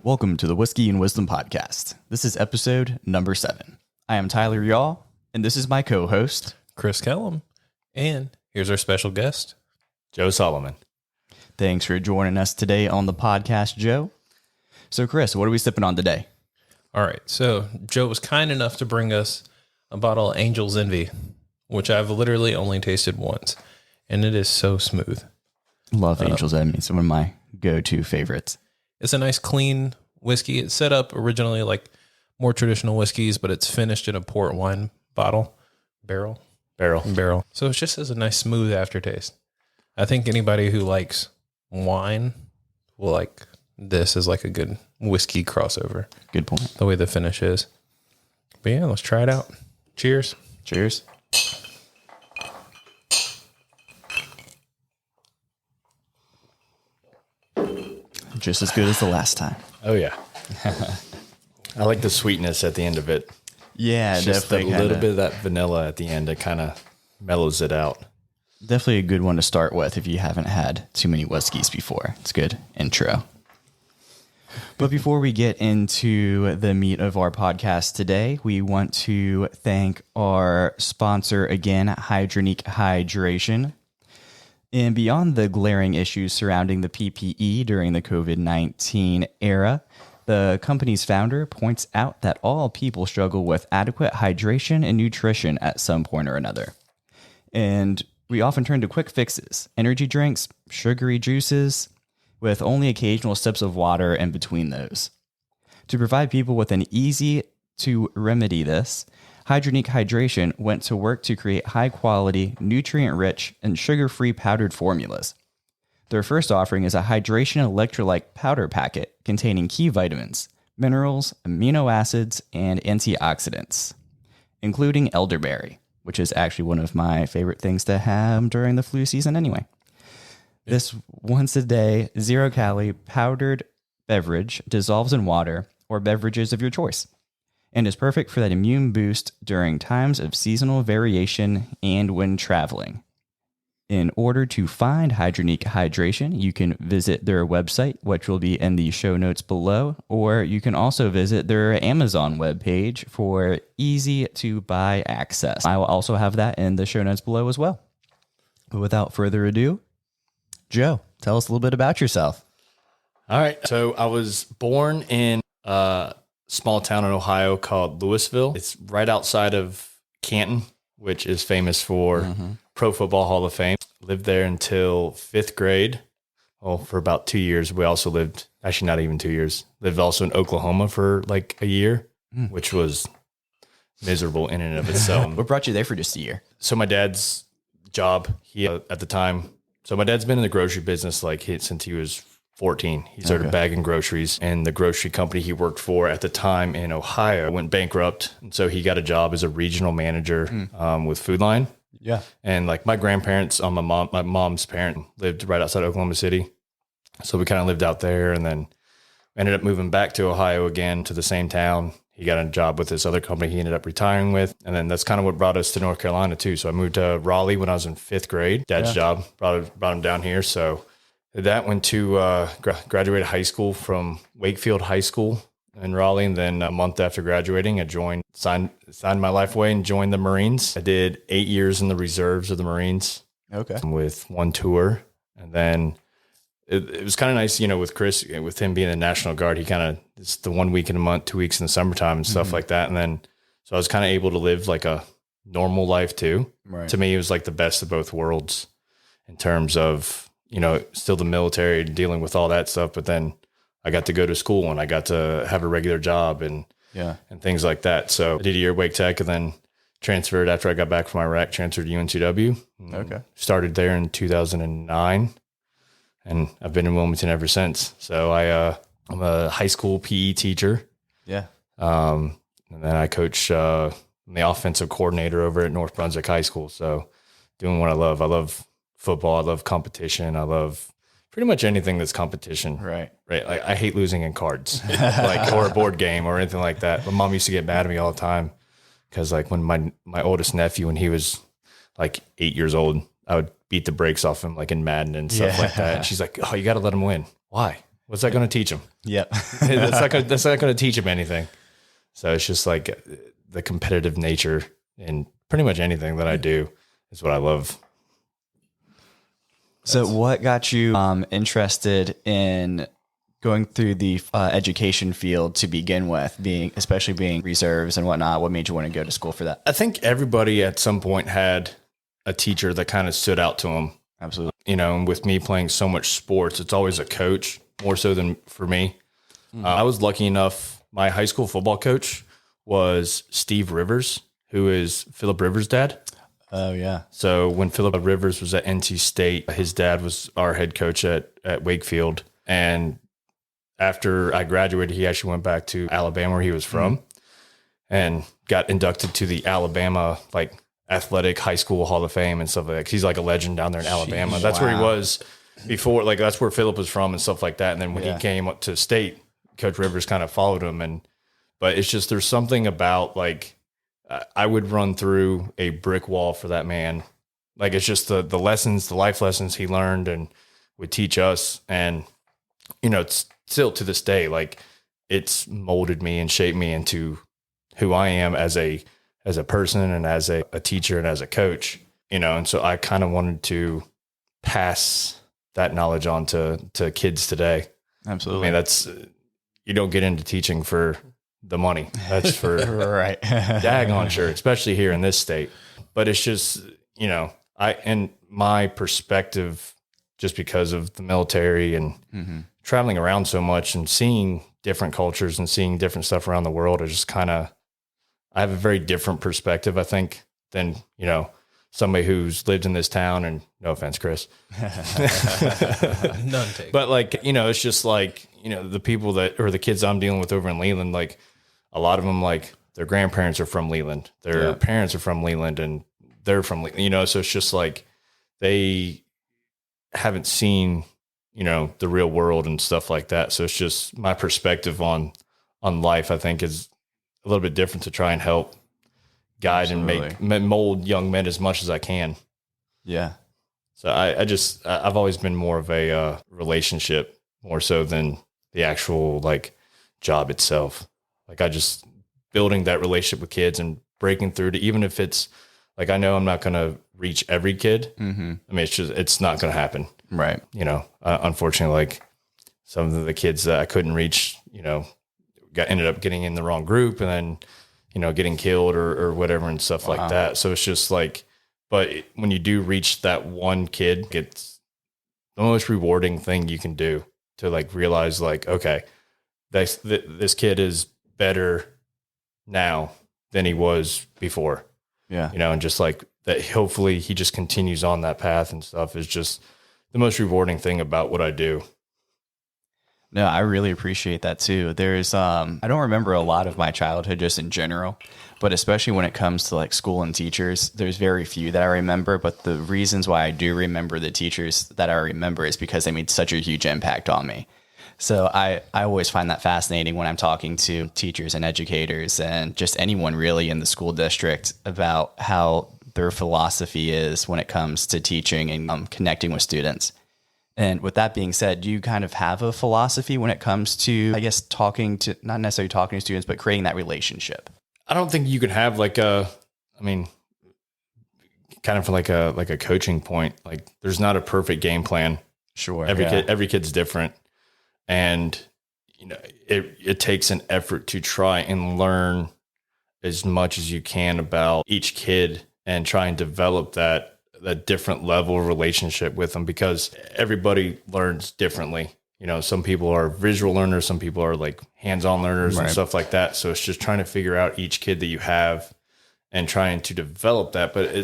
Welcome to the Whiskey and Wisdom Podcast. This is episode number 7. I am Tyler Yaw, and this is my co-host, Chris Kellum. And here's our special guest, Joe Solomon. Thanks for joining us today on the podcast, Joe. So, Chris, what are we sipping on today? All right, so Joe was kind enough to bring us a bottle of Angel's Envy, which I've literally only tasted once, and it is so smooth. Love Angel's Envy. It's one of my go-to favorites. It's a nice, clean whiskey. It's set up originally like more traditional whiskeys, but it's finished in a port wine barrel. So it just has a nice, smooth aftertaste. I think anybody who likes wine will like this as like a good whiskey crossover. Good point. The way the finish is. But yeah, let's try it out. Cheers. Cheers. Just as good as the last time. Oh, yeah. I like the sweetness at the end of it. Yeah, It's just a definitely. little bit of that vanilla at the end. It kind of mellows it out. Definitely a good one to start with if you haven't had too many whiskeys before. It's a good intro. But before we get into the meat of our podcast today, we want to thank our sponsor again, Hydronique Hydration. And beyond the glaring issues surrounding the PPE during the COVID-19 era, the company's founder points out that all people struggle with adequate hydration and nutrition at some point or another. And we often turn to quick fixes, energy drinks, sugary juices, with only occasional sips of water in between those. To provide people with an easy to remedy this, Hydronique Hydration went to work to create high-quality, nutrient-rich, and sugar-free powdered formulas. Their first offering is a hydration electrolyte powder packet containing key vitamins, minerals, amino acids, and antioxidants, including elderberry, which is actually one of my favorite things to have during the flu season anyway. This once-a-day, zero-calorie powdered beverage dissolves in water or beverages of your choice and is perfect for that immune boost during times of seasonal variation and when traveling. In order to find Hydronique Hydration, you can visit their website, which will be in the show notes below, or you can also visit their Amazon webpage for easy-to-buy access. I will also have that in the show notes below as well. But without further ado, Joe, tell us a little bit about yourself. All right. So I was born in a small town in Ohio called Louisville. It's right outside of Canton, which is famous for Pro Football Hall of Fame. Lived there until 5th grade. Well, for about 2 years. We also lived, actually not even 2 years, lived also in Oklahoma for like a year, which was miserable in and of itself. What brought you there for just a year? So my dad's job, at the time, so my dad's been in the grocery business since he was 14. He started bagging groceries, and the grocery company he worked for at the time in Ohio went bankrupt. And so he got a job as a regional manager with Food Line. Yeah. And like my grandparents on my mom's parent lived right outside Oklahoma City. So we kind of lived out there, and then ended up moving back to Ohio again to the same town. He got a job with this other company he ended up retiring with. And then that's kind of what brought us to North Carolina too. So I moved to Raleigh when I was in 5th grade. Dad's job brought him down here. So that went to graduated high school from Wakefield High School in Raleigh. And then a month after graduating, I signed my life away and joined the Marines. I did 8 years in the reserves of the Marines. Okay. With one tour. And then it was kind of nice, with Chris, with him being in the National Guard, it's the 1 week in a month, 2 weeks in the summertime and stuff like that. And then, so I was kind of able to live like a normal life too. Right. To me, it was like the best of both worlds in terms of, still the military, dealing with all that stuff. But then I got to go to school and I got to have a regular job and things like that. So I did a year at Wake Tech and then transferred after I got back from Iraq, transferred to UNCW. Okay. Started there in 2009. And I've been in Wilmington ever since. So I'm a high school PE teacher. Yeah. And then I coach I'm the offensive coordinator over at North Brunswick High School. So doing what I love. I love football. I love competition. I love pretty much anything that's competition. Right. Like I hate losing in cards, or a board game or anything like that. My mom used to get mad at me all the time because when my oldest nephew, when he was like 8 years old, I would beat the brakes off him in Madden and stuff like that. And she's like, "Oh, you got to let him win." Why? What's that going to teach them? Yep. That's not going to teach them anything. So it's just like the competitive nature in pretty much anything that I do is what I love. So what got you interested in going through the education field to begin with, especially being reserves and whatnot? What made you want to go to school for that? I think everybody at some point had a teacher that kind of stood out to them. Absolutely. You know, and with me playing so much sports, it's always a coach more so than for me. I was lucky enough. My high school football coach was Steve Rivers, who is Phillip Rivers' dad. Oh, yeah. So when Phillip Rivers was at NC State, his dad was our head coach at Wakefield. And after I graduated, he actually went back to Alabama, where he was from, and got inducted to the Alabama athletic high school Hall of Fame and stuff like that. He's like a legend down there in Alabama. That's where he was before. Like that's where Phillip was from and stuff like that. And then when he came up to state, Coach Rivers kind of followed him. But it's just there's something about I would run through a brick wall for that man. Like it's just the lessons, the life lessons he learned and would teach us. And it's still to this day, it's molded me and shaped me into who I am as a person and as a teacher and as a coach, and so I kind of wanted to pass that knowledge on to kids today. Absolutely. I mean, that's, you don't get into teaching for the money. That's for right. daggone sure, especially here in this state. But it's just, and my perspective, just because of the military and traveling around so much and seeing different cultures and seeing different stuff around the world, I just I have a very different perspective, I think, than, somebody who's lived in this town, and no offense, Chris. None taken. But it's just the people or the kids I'm dealing with over in Leland, a lot of them, their grandparents are from Leland, their parents are from Leland, and they're from, so it's just they haven't seen, the real world and stuff like that. So it's just my perspective on life, I think, is a little bit different to try and help guide and mold young men as much as I can. Yeah. So I've always been more of a relationship more so than the actual job itself. Building that relationship with kids and breaking through to, even if it's I know I'm not going to reach every kid. Mm-hmm. I mean, it's not going to happen. Right. Unfortunately, some of the kids that I couldn't reach, ended up getting in the wrong group and then, getting killed or whatever and stuff like that. So it's just but when you do reach that one kid, it's the most rewarding thing you can do to realize okay, this kid is better now than he was before. Yeah. And just that, hopefully he just continues on that path and stuff is just the most rewarding thing about what I do. No, I really appreciate that too. There's, I don't remember a lot of my childhood just in general, but especially when it comes to school and teachers, there's very few that I remember. But the reasons why I do remember the teachers that I remember is because they made such a huge impact on me. So I always find that fascinating when I'm talking to teachers and educators and just anyone really in the school district about how their philosophy is when it comes to teaching and connecting with students. And with that being said, do you kind of have a philosophy when it comes to, I guess, not necessarily talking to students, but creating that relationship? I don't think you could have kind of like a coaching point. There's not a perfect game plan. Sure. Every kid's different. And, it takes an effort to try and learn as much as you can about each kid and try and develop that different level of relationship with them, because everybody learns differently. Some people are visual learners, some people are hands-on learners and stuff like that. So it's just trying to figure out each kid that you have and trying to develop that. But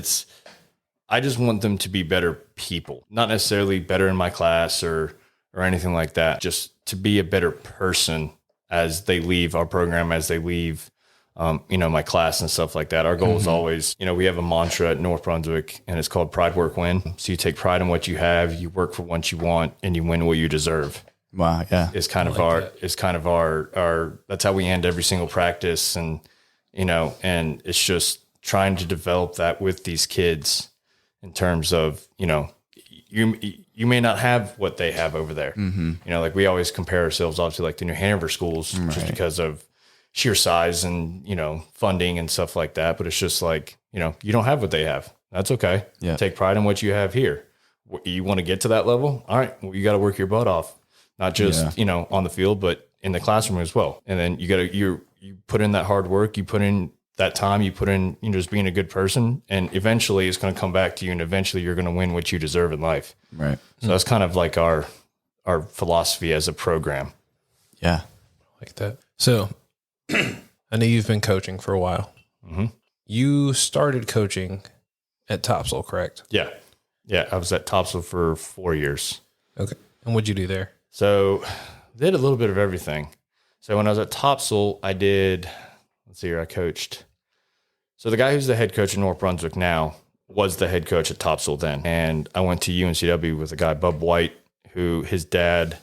I just want them to be better people, not necessarily better in my class or anything like that, just to be a better person as they leave our program, as they leave my class and stuff like that. Our goal is always, we have a mantra at North Brunswick, and it's called Pride, Work, Win. So you take pride in what you have, you work for what you want, and you win what you deserve. Wow. Yeah. It's kind of our, that's how we end every single practice. And, and it's just trying to develop that with these kids in terms of, you you may not have what they have over there. You know, like we always compare ourselves obviously like the New Hanover schools just because of sheer size and, you know, funding and stuff like that. But it's just like, you know, you don't have what they have. That's okay. Yeah. Take pride in what you have here. You want to get to that level? All right. Well, you got to work your butt off, not just, you know, on the field, but in the classroom as well. And then you put in that hard work, you put in that time, you put in, you know, just being a good person, and eventually it's going to come back to you, and eventually you're going to win what you deserve in life. Right. So that's kind of like our philosophy as a program. Yeah. Like that. So I know you've been coaching for a while. You started coaching at Topsail, correct? Yeah. Yeah. I was at Topsail for 4 years. Okay. And what'd you do there? So did a little bit of everything. So when I was at Topsail, I did, let's see here, I coached. So the guy who's the head coach in North Brunswick now was the head coach at Topsail then. And I went to UNCW with a guy, Bub White, who his dad,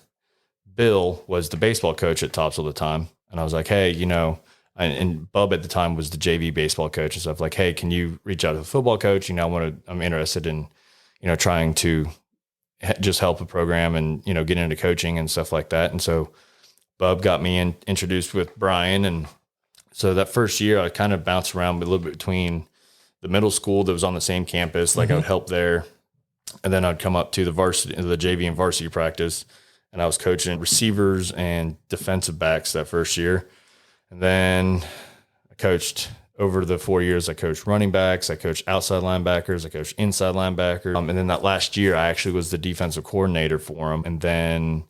Bill, was the baseball coach at Topsail at the time. And I was like, hey, you know, and Bub at the time was the JV baseball coach and stuff. Like, hey, can you reach out to the football coach? You know, I'm interested in, you know, trying to just help the program and, you know, get into coaching and stuff like that. And so Bub got me introduced with Brian. And so that first year I kind of bounced around a little bit between the middle school that was on the same campus. Like I would help there. And then I'd come up to the varsity, the JV and varsity practice. And I was coaching receivers and defensive backs that first year. And then I coached over the 4 years. I coached running backs. I coached outside linebackers. I coached inside linebackers. And then that last year, I actually was the defensive coordinator for him. And then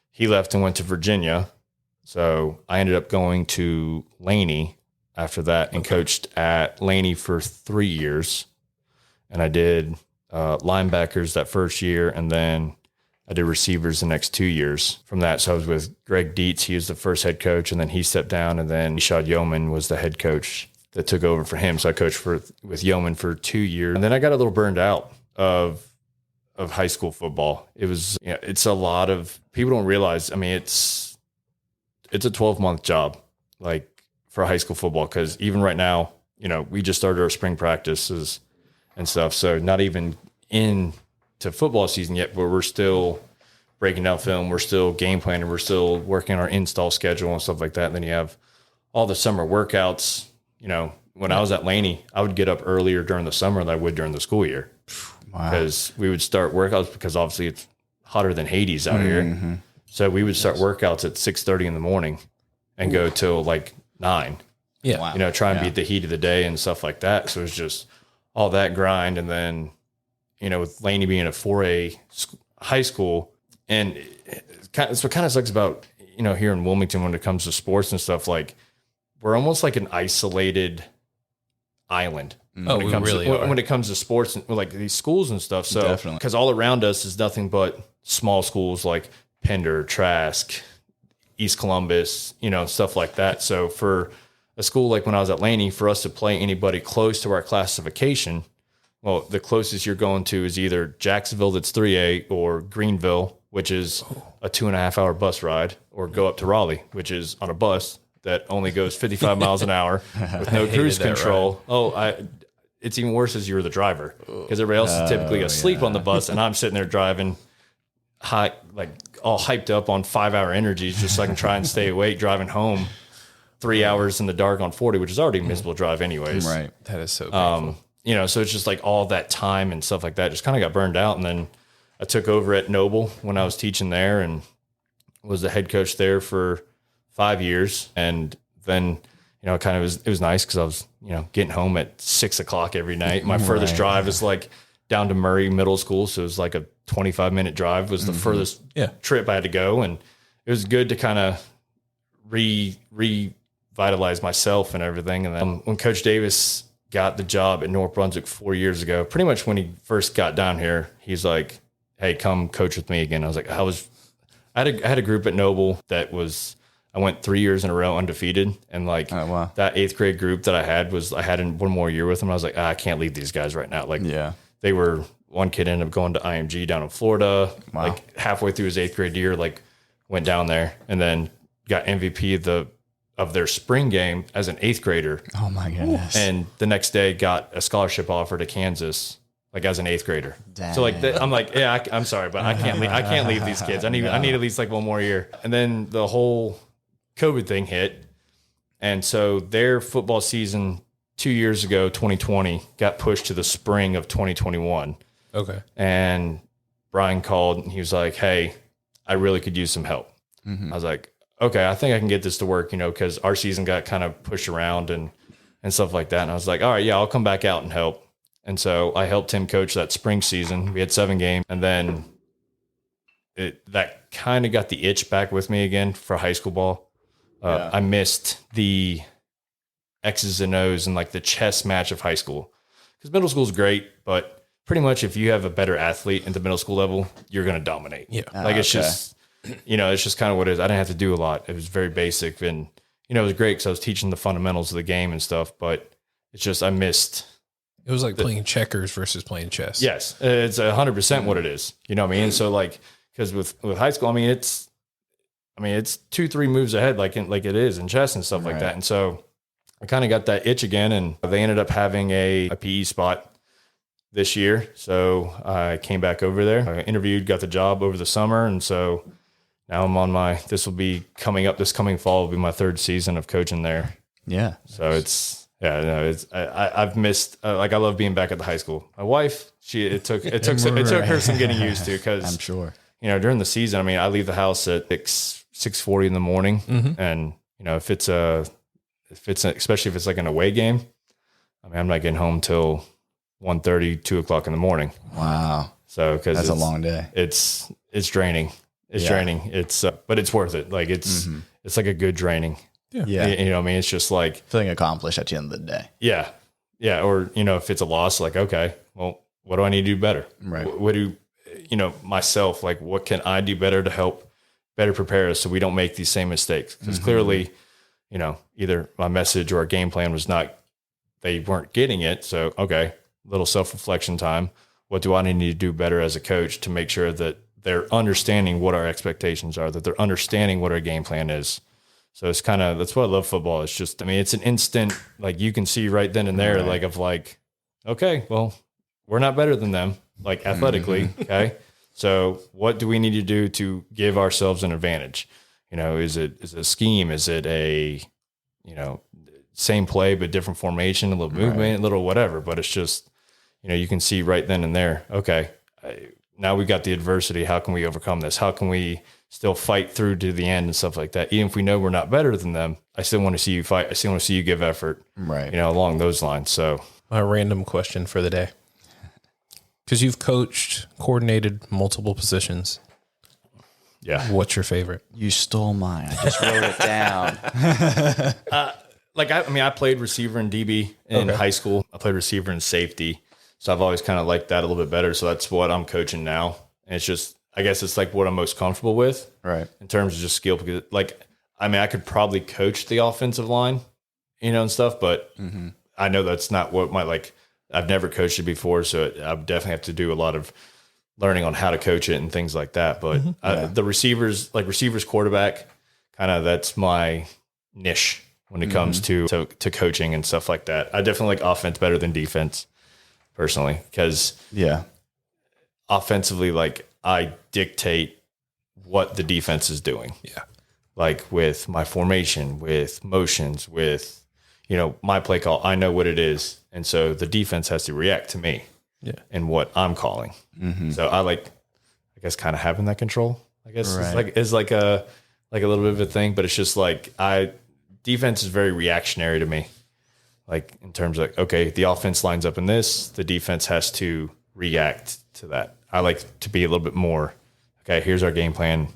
he left and went to Virginia. So I ended up going to Laney after that and coached at Laney for 3 years. And I did linebackers that first year. And then I did receivers the next 2 years from that. So I was with Greg Dietz. He was the first head coach, and then he stepped down, and then Ishad Yeoman was the head coach that took over for him. So I coached with Yeoman for 2 years. And then I got a little burned out of high school football. It was, you know, it's a lot of, people don't realize, I mean, it's a 12-month job, like for high school football. Cause even right now, you know, we just started our spring practices and stuff. So not even into football season yet, but we're still breaking down film. We're still game planning. We're still working on our install schedule and stuff like that. And then you have all the summer workouts. You know, when I was at Laney, I would get up earlier during the summer than I would during the school year. Wow. Because we would start workouts, because obviously it's hotter than Hades out here. So we would start workouts at 6:30 in the morning and go till like 9. Yeah. Wow. You know, try and beat the heat of the day and stuff like that. So it's just all that grind. And then, you know, with Laney being a 4A high school, and it's what kind of sucks about, you know, here in Wilmington when it comes to sports and stuff, like we're almost like an isolated island. Oh, we really are. When it comes to sports and like these schools and stuff. So, Definitely. because all around us is nothing but small schools like Pender, Trask, East Columbus, you know, stuff like that. So for a school like when I was at Laney, for us to play anybody close to our classification, well, the closest you're going to is either Jacksonville, that's 3A, or Greenville, which is a 2.5 hour bus ride, or go up to Raleigh, which is on a bus that only goes 55 miles an hour with no cruise control. It's even worse as you're the driver, because everybody else is typically asleep on the bus, and I'm sitting there driving high, like all hyped up on 5 hour energies just so I can try and stay awake driving home 3 hours in the dark on 40, which is already a miserable drive anyways. Right. That is so painful. You know, so it's just like all that time and stuff like that just kind of got burned out. And then I took over at Noble when I was teaching there and was the head coach there for 5 years. And then, you know, it was nice because I was, you know, getting home at 6 o'clock every night. My furthest drive is like down to Murray Middle School. So it was like a 25-minute drive was the furthest trip I had to go. And it was good to kind of revitalize myself and everything. And then when Coach Davis got the job at North Brunswick 4 years ago, pretty much when he first got down here, he's like, hey, come coach with me again. I was like, I had a group at Noble that was, I went 3 years in a row undefeated. And like that 8th grade group that I had in one more year with them. I was like, I can't leave these guys right now. Like they were, one kid ended up going to IMG down in Florida, like halfway through his 8th grade year, like went down there and then got MVP of their spring game as an 8th grader. Oh my goodness. And the next day got a scholarship offer to Kansas like as an 8th grader. Dang. So like I'm like, yeah, I'm sorry, but I can't leave these kids. I need at least like one more year. And then the whole COVID thing hit. And so their football season 2 years ago, 2020, got pushed to the spring of 2021. Okay. And Brian called and he was like, hey, I really could use some help. I was like, okay, I think I can get this to work, because our season got kind of pushed around and stuff like that. And I was like, all right, yeah, I'll come back out and help. And so I helped him coach that spring season. We had 7 games. And then that kind of got the itch back with me again for high school ball. I missed the X's and O's and like the chess match of high school, because middle school is great, but pretty much if you have a better athlete at the middle school level, you're going to dominate. Yeah. Like it's just, it's just kind of what it is. I didn't have to do a lot. It was very basic, and, it was great because I was teaching the fundamentals of the game and stuff, but it's just, I missed. It was like playing checkers versus playing chess. Yes. It's 100% what it is. You know what I mean? And so like, because with high school, it's 2-3 moves ahead, like it is in chess and stuff like that. And so I kind of got that itch again, and they ended up having a PE spot this year. So I came back over there. I interviewed, got the job over the summer. And so now I'm on this coming fall will be my 3rd season of coaching there. Yeah. So I've missed, I love being back at the high school. My wife, it took her some getting used to, because I'm sure, during the season, I leave the house at 6:40 in the morning. And, especially if it's like an away game, I'm not getting home till 1:30, 2 o'clock in the morning. Wow. So, because that's a long day. It's draining. It's draining. But it's worth it. Like it's like a good draining. Yeah. It's just like feeling accomplished at the end of the day. Yeah. Yeah. Or, if it's a loss, like, okay, well, what do I need to do better? Right. What do, myself, like, what can I do better to help better prepare us so we don't make these same mistakes? Because clearly, either my message or our game plan they weren't getting it. So, okay, little self-reflection time. What do I need to do better as a coach to make sure that they're understanding what our expectations are, that they're understanding what our game plan is? So it's that's why I love football. It's just, it's an instant, like you can see right then and there, okay, well, we're not better than them, like athletically. Okay. So what do we need to do to give ourselves an advantage? Is it a scheme? Is it a, same play, but different formation, a little movement, a little whatever, but it's just, you can see right then and there, okay, now we got the adversity. How can we overcome this? How can we still fight through to the end and stuff like that? Even if we know we're not better than them, I still want to see you fight. I still want to see you give effort, right? Along those lines. So a random question for the day, because you've coordinated multiple positions. Yeah. What's your favorite? You stole mine. I just wrote it down. I played receiver and DB in high school. I played receiver and safety. So I've always kind of liked that a little bit better. So that's what I'm coaching now. And it's just, I guess it's like what I'm most comfortable with, right? In terms of just skill, because I could probably coach the offensive line, and stuff, but I know that's not what I've never coached it before. So I would definitely have to do a lot of learning on how to coach it and things like that. But the receivers, quarterback, that's my niche when it comes to coaching and stuff like that. I definitely like offense better than defense personally, because offensively, I dictate what the defense is doing. Yeah. Like with my formation, with motions, with, my play call, I know what it is. And so the defense has to react to me and what I'm calling. So I guess kind of having that control, I guess is like a little bit of a thing, but it's just defense is very reactionary to me. Like in terms of, okay, the offense lines up in this, the defense has to react to that. I like to be a little bit more, okay, here's our game plan.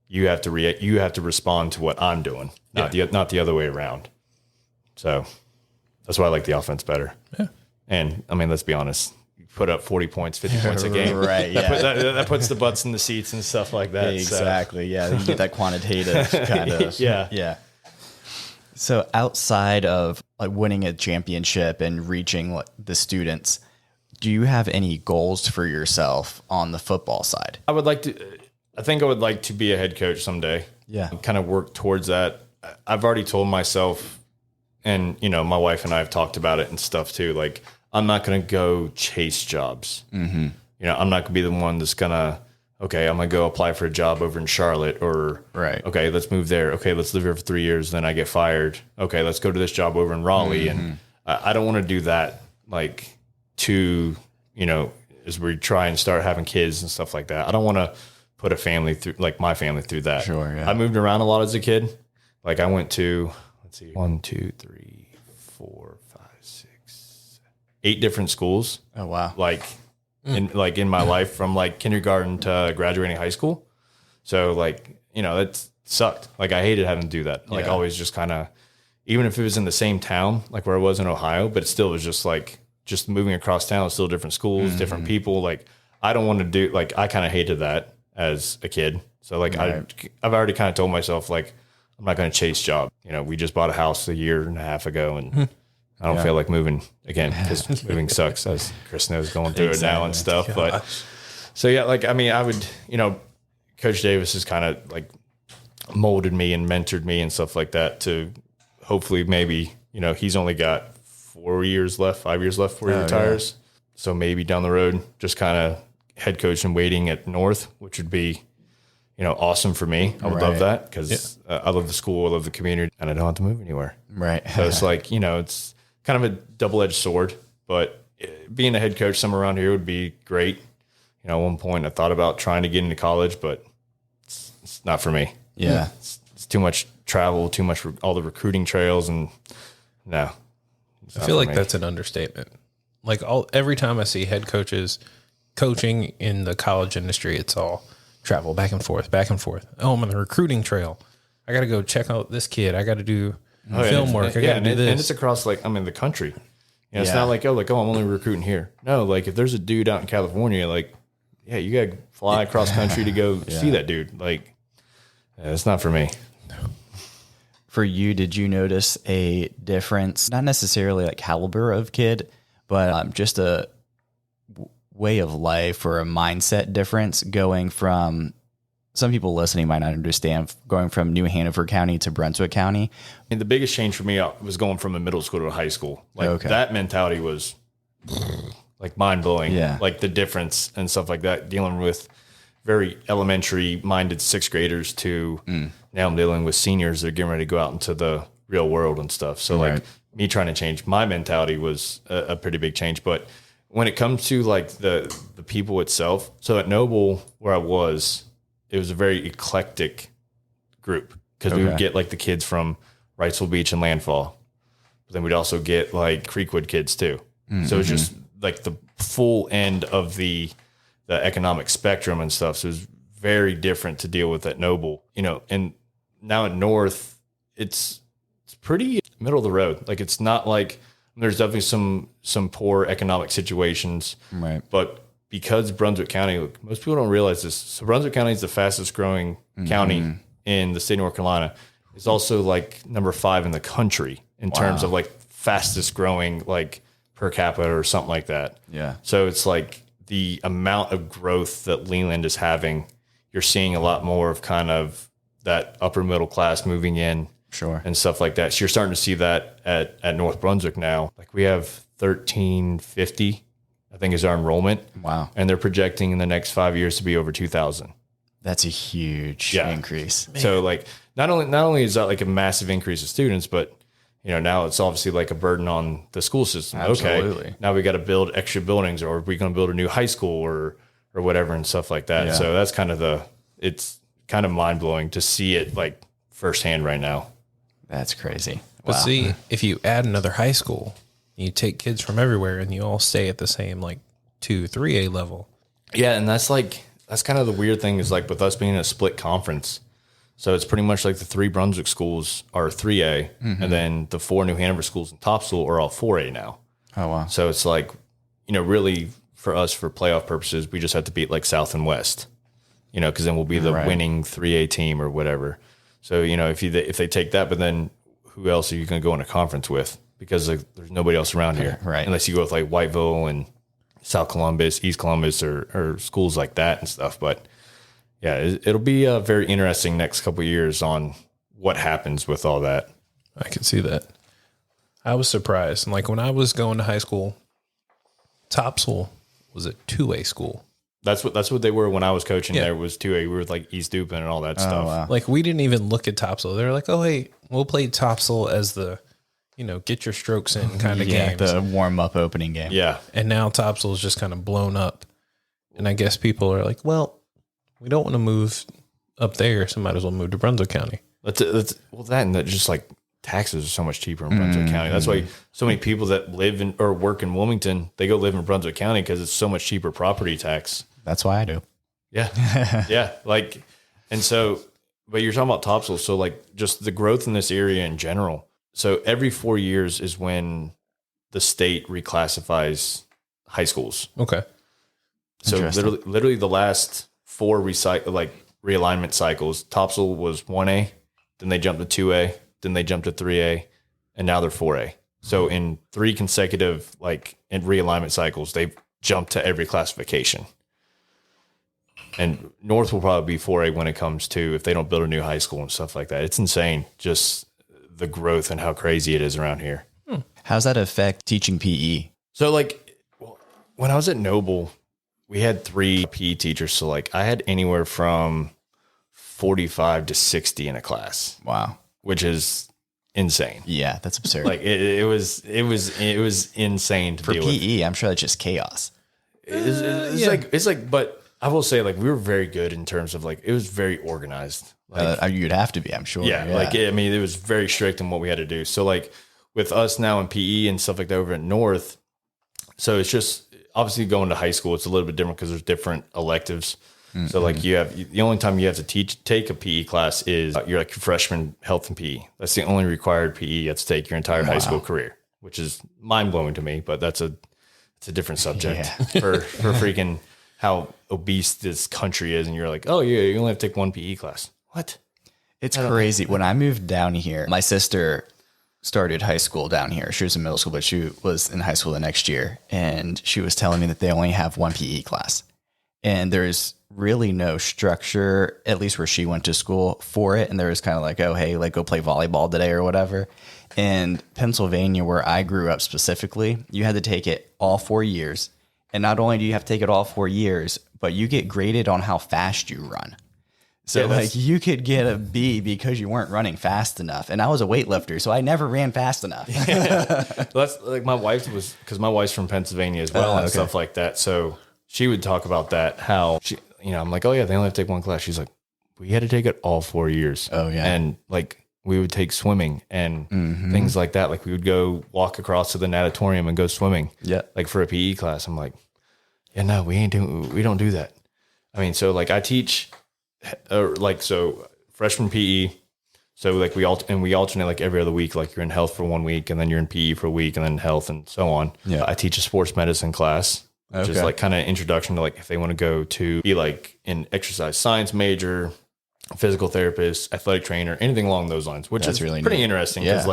You have to react. You have to respond to what I'm doing, not the other way around. So that's why I like the offense better. Yeah. And let's be honest, you put up 40 points, 50 points a game. Right. Yeah. That puts the butts in the seats and stuff like that. Exactly. So. Yeah. You get that quantitative kind of. Yeah. Yeah. So outside of winning a championship and reaching the students, do you have any goals for yourself on the football side? I think I would like to be a head coach someday. Yeah. Kind of work towards that. I've already told myself, and my wife and I have talked about it and stuff too. I'm not going to go chase jobs. Mm-hmm. You know, I'm not going to be the one that's going to, okay, I'm going to go apply for a job over in Charlotte or, Right. okay, let's move there. Okay, let's live here for 3 years. Then I get fired. Okay, let's go to this job over in Raleigh. And I don't want to do that, like, to, you know, as we try and start having kids and stuff like that. I don't want to put a family through, like my family through that. Sure, yeah. I moved around a lot as a kid. Like I went to, let's see, 1, 2, 3, 4, 5, 6, 8 different schools. Oh, wow. Like in my life from like kindergarten to graduating high school. So like, you know, that sucked. Like I hated having to do that. Like Yeah. always just kind of, even if it was in the same town, like where I was in Ohio, but it still was just like, just moving across town, still different schools, different people. Like I don't want to do, like, I kind of hated that as a kid. So like, Right. I've already kind of told myself, like, I'm not going to chase job. You know, we just bought a house a year and a half ago and I don't feel like moving again because moving sucks, as Chris knows, going through it now and stuff. But so, yeah, like, I mean, I would, you know, Coach Davis has kind of like molded me and mentored me and stuff like that to hopefully maybe, you know, he's only got 5 years left before he retires. So maybe down the road, just kind of head coach and waiting at North, which would be, you know, awesome for me. I would love that because I love the school, I love the community, and I don't have to move anywhere. Right. So it's like, you know, it's kind of a double-edged sword, but being a head coach somewhere around here would be great. You know, at one point I thought about trying to get into college, but it's not for me. Yeah. It's too much travel, too much, all the recruiting trails, and no. I feel like that's an understatement. Like every time I see head coaches coaching in the college industry, it's all travel back and forth, back and forth. Oh, I'm on the recruiting trail. I got to go check out this kid. I got to do film work. I got to do this. And it's across, like, I'm in the country. You know, it's not like, oh, I'm only recruiting here. No, like, if there's a dude out in California, like, yeah, you got to fly across country to go see that dude. Like, it's not for me. For you, did you notice a difference? Not necessarily like caliber of kid, but just a way of life or a mindset difference going from, some people listening might not understand, going from New Hanover County to Brunswick County. And the biggest change for me was going from a middle school to a high school. Like that mentality was like mind blowing. Yeah. Like the difference and stuff like that, dealing with very elementary minded 6th graders to now I'm dealing with seniors that are getting ready to go out into the real world and stuff. So like me trying to change my mentality was a pretty big change. But when it comes to like the people itself, so at Noble where I was, it was a very eclectic group because we would get like the kids from Wrightsville Beach and Landfall, but then we'd also get like Creekwood kids too. So it was just like the full end of the economic spectrum and stuff. So it was very different to deal with at Noble, you know. And now at North, it's pretty middle of the road. Like it's not like, there's definitely some poor economic situations, Right. but because Brunswick County, look, most people don't realize this. So Brunswick County is the fastest growing county in the state of North Carolina. It's also like number 5 in the country in terms of like fastest growing, like per capita or something like that. Yeah. So it's like the amount of growth that Leland is having, you're seeing a lot more of kind of that upper middle class moving in. Sure. And stuff like that. So you're starting to see that at North Brunswick now. Like we have 1,350, I think, is our enrollment. Wow. And they're projecting in the next 5 years to be over 2,000. That's a huge increase. So like not only is that like a massive increase of students, but you know, now it's obviously like a burden on the school system. Absolutely. Okay, now we got to build extra buildings, or are we going to build a new high school or whatever and stuff like that. Yeah. So that's kind of it's kind of mind blowing to see it like firsthand right now. That's crazy. But see, if you add another high school, you take kids from everywhere and you all stay at the same like 2, 3A level. Yeah, and that's kind of the weird thing is like with us being a split conference. So it's pretty much like the 3 Brunswick schools are 3A, and then the 4 New Hanover schools in Topsail are all 4A now. Oh, wow. So it's like, you know, really for us, for playoff purposes, we just have to beat like South and West, you know, because then we'll be the winning 3A team or whatever. So, you know, if they take that, but then who else are you going to go in a conference with? Because like, there's nobody else around here, Right. Unless you go with like Whiteville and South Columbus, East Columbus, or schools like that and stuff. But yeah, it'll be a very interesting next couple of years on what happens with all that. I can see that. I was surprised. Like when I was going to high school, Topsail was a 2A school. That's what they were when I was coaching. There was 2A. We were like East Dupin and all that stuff. Wow. Like, we didn't even look at Topsail. They were like, oh, hey, we'll play Topsail as the, get your strokes in kind of Yeah, games. the warm-up opening game. Yeah. And now Topsail is just kind of blown up. And I guess people are like, well, we don't want to move up there, so might as well move to Brunswick County. That's that, and that just like taxes are so much cheaper in Brunswick County. That's why so many people that live in or work in Wilmington, they go live in Brunswick County because it's so much cheaper property tax. That's why I do. Yeah. Yeah. Like, and so, but you're talking about Topsail. So like just the growth in this area in general. So every 4 years is when the state reclassifies high schools. Okay. So Interesting. literally the last 4 realignment cycles, Topsail was 1A, then they jumped to 2A, then they jumped to 3A, and now they're 4A. So in 3 consecutive in realignment cycles, they've jumped to every classification. And North will probably be 4A when it comes to if they don't build a new high school and stuff like that. It's insane, just the growth and how crazy it is around here. How's that affect teaching PE? So when I was at Noble, we had 3 PE teachers. So I had anywhere from 45 to 60 in a class, Wow. which is insane. Yeah, that's absurd. It was insane to For deal with. PE, I'm sure that's just chaos. But I will say we were very good in terms of it was very organized. You'd have to be, I'm sure. Yeah. It was very strict in what we had to do. So with us now in PE and stuff like that over at North, so it's just obviously going to high school, it's a little bit different because there's different electives. Mm-hmm. So you have the only time you have to take a PE class is you're freshman health and PE. That's the only required PE you have to take your entire high school career, which is mind blowing to me. But it's a different subject for freaking how obese this country is. And you're like, oh yeah, you only have to take 1 PE class. What? It's crazy. When I moved down here, my sister started high school down here. She was in middle school, but she was in high school the next year. And she was telling me that they only have 1 PE class. And there's really no structure, at least where she went to school, for it. And there was kind of oh, hey, go play volleyball today or whatever. And Pennsylvania, where I grew up specifically, you had to take it all 4 years. And not only do you have to take it all 4 years, but you get graded on how fast you run. So you could get a B because you weren't running fast enough. And I was a weightlifter, so I never ran fast enough. Well, that's my wife because my wife's from Pennsylvania as well and stuff like that. So she would talk about that, how she, I'm like, oh yeah, they only have to take 1 class. She's like, we had to take it all 4 years. Oh yeah. And we would take swimming and things like that. We would go walk across to the natatorium and go swimming. Yeah. For a PE class. I'm like, yeah, no, we don't do that. I mean, so I teach so freshman PE. So we alternate every other week. You're in health for 1 week and then you're in PE for a week and then health and so on. Yeah. I teach a sports medicine class, which is kind of introduction to if they want to go to be an exercise science major, physical therapist, athletic trainer, anything along those lines, which is really pretty interesting because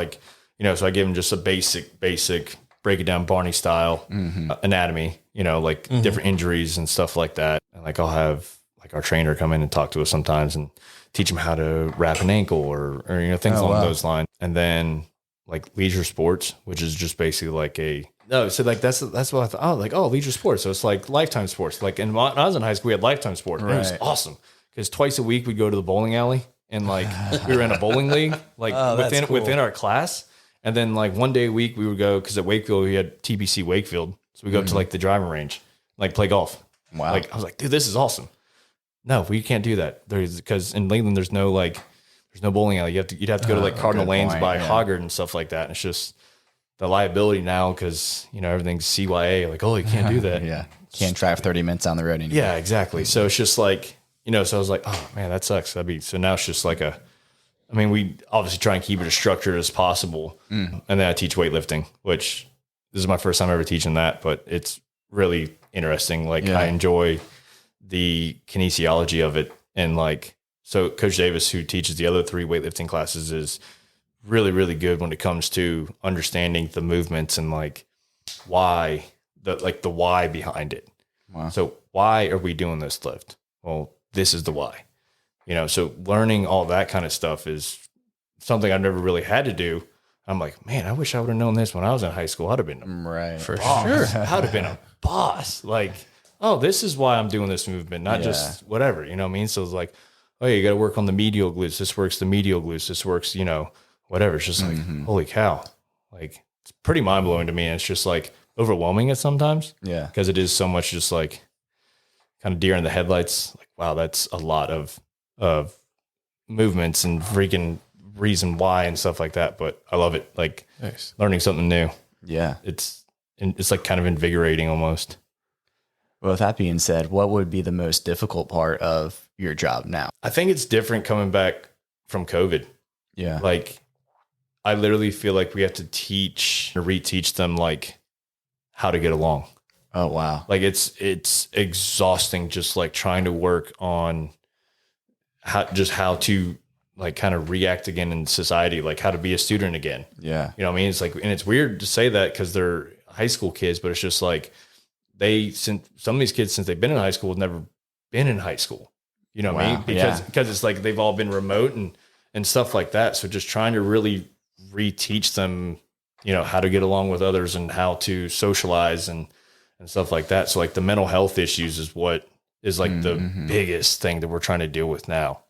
so I give them just a basic break it down Barney style anatomy, different injuries and stuff like that. And I'll have our trainer come in and talk to us sometimes and teach them how to wrap an ankle or things along those lines. And then leisure sports, which is just basically that's what I thought. Leisure sports. So it's lifetime sports. And when I was in high school, we had lifetime sports. Right. It was awesome because twice a week we'd go to the bowling alley and we were in a bowling league, within our class. And then one day a week we would go, because at Wakefield we had TPC Wakefield. So we go up to the driving range, play golf. Wow. I was like, dude, this is awesome. No, we can't do that. Because in Lakeland there's no bowling alley. You'd have to go to Cardinal Lanes by Hoggard and stuff like that. And it's just the liability now because everything's CYA. You can't do that. Yeah. Can't drive 30 minutes down the road anymore. Yeah, exactly. So it's just so I was like, oh man, that sucks. So now it's just we obviously try and keep it as structured as possible. And then I teach weightlifting, which this is my first time ever teaching that, but it's really interesting. I enjoy the kinesiology of it. And so Coach Davis, who teaches the other 3 weightlifting classes, is really, really good when it comes to understanding the movements and why the why behind it. Wow. So why are we doing this lift? Well, this is the why. So learning all that kind of stuff is something I've never really had to do, I'm like, man, I wish I would have known this when I was in high school. I'd have been Right. For boss. sure. I would have been a boss. Like, oh, this is why I'm doing this movement, not just whatever. You know what I mean? So it's like, oh, you got to work on the medial glutes. This works the medial glutes. This works, whatever. It's just like, holy cow. Like, it's pretty mind blowing to me. And it's just like overwhelming at sometimes. Yeah. Because it is so much just like kind of deer in the headlights. Like, wow, that's a lot of movements and freaking reason why and stuff like that. But I love it. Like Nice. learning something new. Yeah. It's like kind of invigorating almost. Well, with that being said, what would be the most difficult part of your job now? I think it's different coming back from COVID. Yeah. Like, I literally feel like we have to teach or reteach them like how to get along. Oh, wow. Like it's exhausting just like trying to work on how to like kind of react again in society, like how to be a student again. Yeah. You know what I mean? It's like, and it's weird to say that because they're high school kids, but it's just like since some of these kids, since they've been in high school, have never been in high school. You know what I mean? Because it's like they've all been remote and stuff like that. So just trying to really reteach them, how to get along with others and how to socialize and stuff like that. So like the mental health issues is what is like the biggest thing that we're trying to deal with now.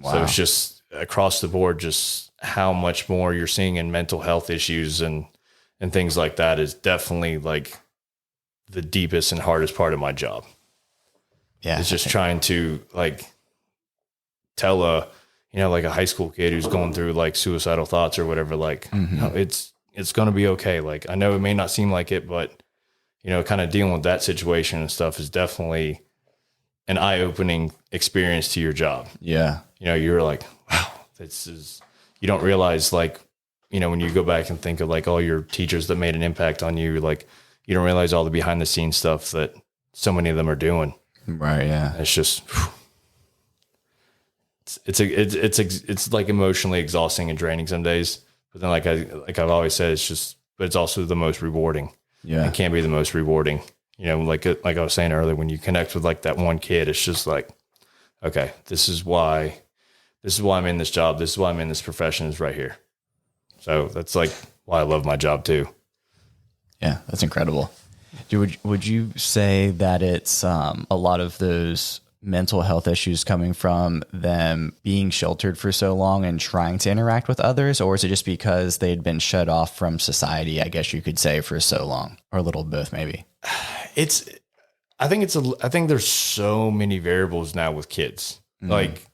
Wow. So it's just across the board, just how much more you're seeing in mental health issues and things like that is definitely like the deepest and hardest part of my job. Yeah. It's just trying to like tell like a high school kid who's going through like suicidal thoughts or whatever, like, no, it's going to be okay. Like, I know it may not seem like it, but kind of dealing with that situation and stuff is definitely an eye-opening experience to your job. Yeah. You're like, wow, you don't realize like, when you go back and think of like all your teachers that made an impact on you, like you don't realize all the behind the scenes stuff that so many of them are doing. Right. Yeah. It's just, it's like emotionally exhausting and draining some days, but then like I've always said, but it's also the most rewarding. Yeah. It can be the most rewarding. Like I was saying earlier, when you connect with like that one kid, it's just like, okay, this is why I'm in this job. This is why I'm in this profession is right here. So that's like why I love my job too. Yeah. That's incredible. Would you say that it's a lot of those mental health issues coming from them being sheltered for so long and trying to interact with others? Or is it just because they'd been shut off from society, I guess you could say, for so long, or a little both maybe? I think there's so many variables now with kids, like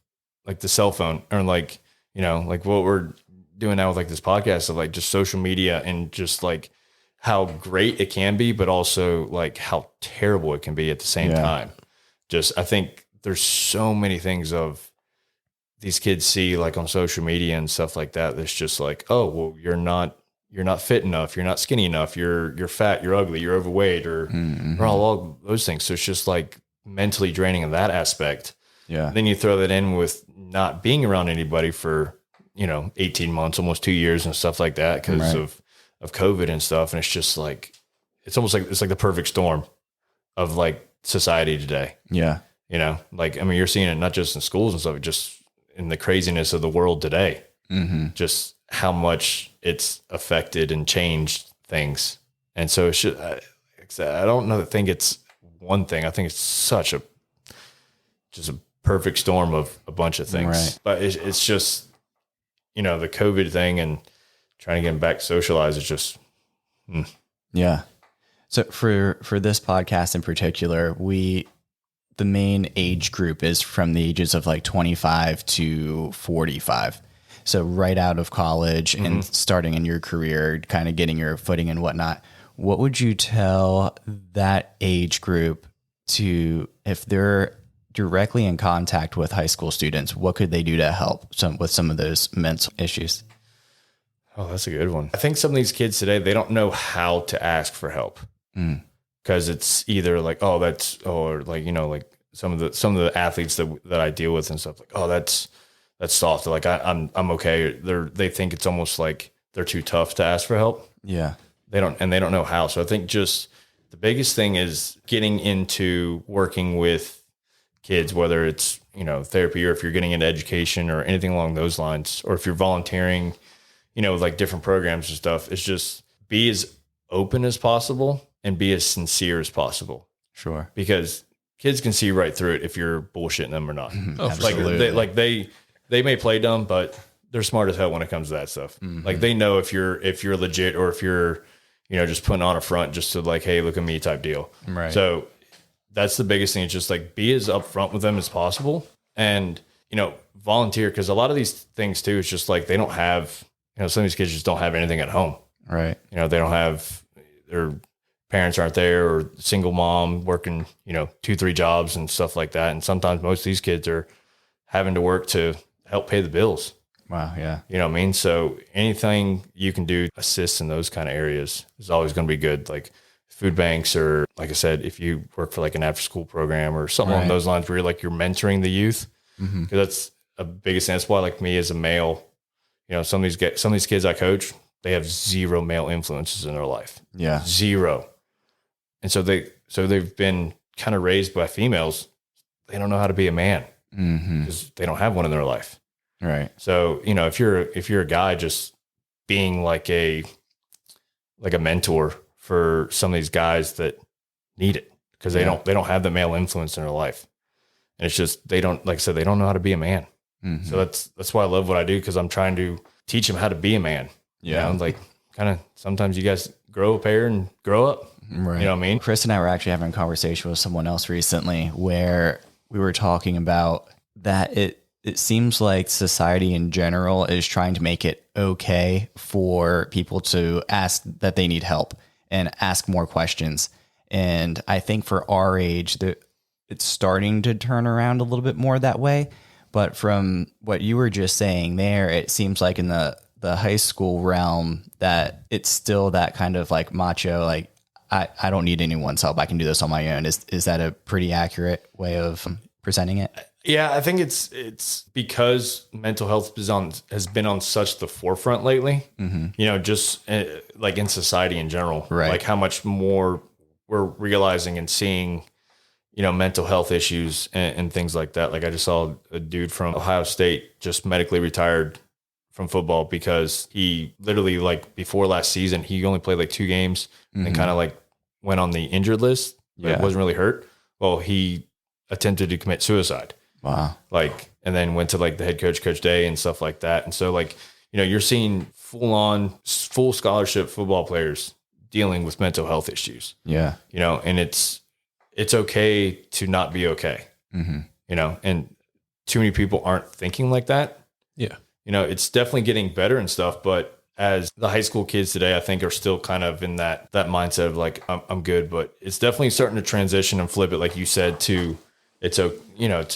the cell phone or like what we're doing now with like this podcast of like just social media and just like how great it can be, but also like how terrible it can be at the same time. I think there's so many things of these kids see like on social media and stuff like that. That's just like, oh, well, you're not fit enough. You're not skinny enough. You're fat, you're ugly, you're overweight or all those things. So it's just like mentally draining in that aspect. Yeah. Then you throw that in with not being around anybody for, 18 months, almost 2 years and stuff like that because of COVID and stuff. And it's just like, it's almost like, it's like the perfect storm of like society today. Yeah. Like, I mean, you're seeing it not just in schools and stuff, just in the craziness of the world today, just how much it's affected and changed things. And so I don't know. I think it's one thing. I think it's such just a perfect storm of a bunch of things, Right. But it's just, the COVID thing and trying to get them back to socialize is just, Yeah. So for this podcast in particular, the main age group is from the ages of like 25 to 45. So right out of college and starting in your career, kind of getting your footing and whatnot. What would you tell that age group if they're directly in contact with high school students, what could they do to help with some of those mental issues? Oh, that's a good one. I think some of these kids today, they don't know how to ask for help because it's either like, oh, or like, like some of the athletes that I deal with and stuff like, oh, that's soft. Like I'm okay. They think it's almost like they're too tough to ask for help. Yeah. They don't know how. So I think just the biggest thing is getting into working with kids, whether it's, therapy or if you're getting into education or anything along those lines, or if you're volunteering, with like different programs and stuff, it's just be as open as possible and be as sincere as possible. Sure. Because kids can see right through it if you're bullshitting them or not. Oh, Like they may play dumb, but they're smart as hell when it comes to that stuff. Like they know if you're legit or if you're, just putting on a front just to like, hey, look at me type deal. Right. So that's the biggest thing. It's just like be as upfront with them as possible and, volunteer. Cause a lot of these things too, it's just like, they don't have, some of these kids just don't have anything at home. Right. They don't have, their parents aren't there or single mom working, 2-3 jobs and stuff like that. And sometimes most of these kids are having to work to help pay the bills. Wow. Yeah. You know what I mean? So anything you can do to assist in those kind of areas is always going to be good. Like food banks, or like I said, if you work for like an after school program or something along those lines where you're mentoring the youth, because that's a biggest thing. That's why like me as a male, some of these kids I coach, they have zero male influences in their life. Yeah. Zero. And so they've been kind of raised by females. They don't know how to be a man because they don't have one in their life. Right. So, if you're a guy, just being like a mentor for some of these guys that need it because they don't have the male influence in their life. And it's just, they don't, like I said, they don't know how to be a man. So that's why I love what I do. Cause I'm trying to teach them how to be a man. Yeah. Like kind of sometimes you guys grow a pair and grow up. Right. You know what I mean? Chris and I were actually having a conversation with someone else recently where we were talking about that it seems like society in general is trying to make it okay for people to ask that they need help and ask more questions. And I think for our age, it's starting to turn around a little bit more that way. But from what you were just saying there, it seems like in the high school realm that it's still that kind of like macho, like, I don't need anyone's help. I can do this on my own. Is that a pretty accurate way of presenting it? Yeah, I think it's because mental health has been on such the forefront lately. Just like in society in general, right? Like how much more we're realizing and seeing, mental health issues and things like that. Like I just saw a dude from Ohio State just medically retired from football because he literally like before last season he only played like 2 games and kind of like went on the injured list. But wasn't really hurt. Well, he attempted to commit suicide. Wow. Like, and then went to like the head coach, Coach Day and stuff like that. And so like, you're seeing full scholarship football players dealing with mental health issues. Yeah. And it's okay to not be okay, and too many people aren't thinking like that. Yeah. It's definitely getting better and stuff, but as the high school kids today, I think are still kind of in that mindset of like, I'm good, but it's definitely starting to transition and flip it. Like you said, to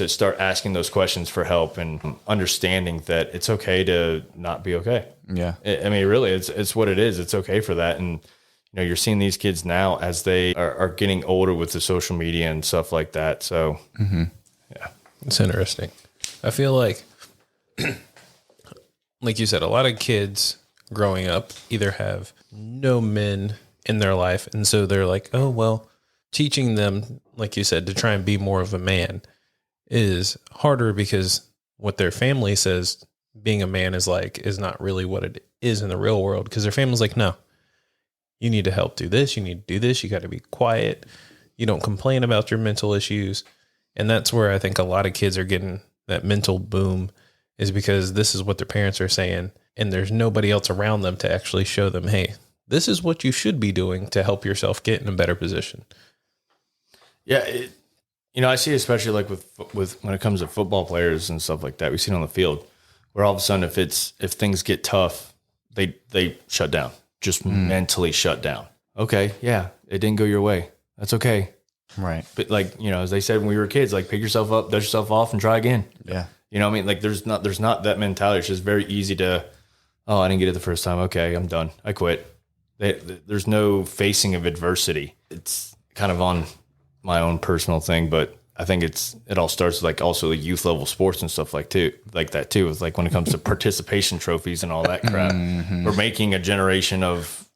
start asking those questions for help and understanding that it's okay to not be okay. Yeah. I mean, really it's what it is. It's okay for that. And, you're seeing these kids now as they are getting older with the social media and stuff like that. So yeah, it's interesting. I feel like you said, a lot of kids growing up either have no men in their life. And so they're like, oh, well, teaching them, like you said, to try and be more of a man is harder because what their family says being a man is not really what it is in the real world. Because their family's like, no, you need to help do this. You need to do this. You got to be quiet. You don't complain about your mental issues. And that's where I think a lot of kids are getting that mental boom, is because this is what their parents are saying. And there's nobody else around them to actually show them, hey, this is what you should be doing to help yourself get in a better position. Yeah. I see, especially like with when it comes to football players and stuff like that, we've seen on the field where all of a sudden, if things get tough, they shut down, just mentally shut down. Okay. Yeah. It didn't go your way. That's okay. Right. But like, as they said when we were kids, like pick yourself up, dust yourself off and try again. Yeah. You know what I mean? Like there's not that mentality. It's just very easy to, oh, I didn't get it the first time. Okay. I'm done. I quit. There's no facing of adversity. It's kind of on my own personal thing, but I think it all starts with like also the youth level sports and stuff like that too. It's like when it comes to participation trophies and all that crap, we're making a generation of,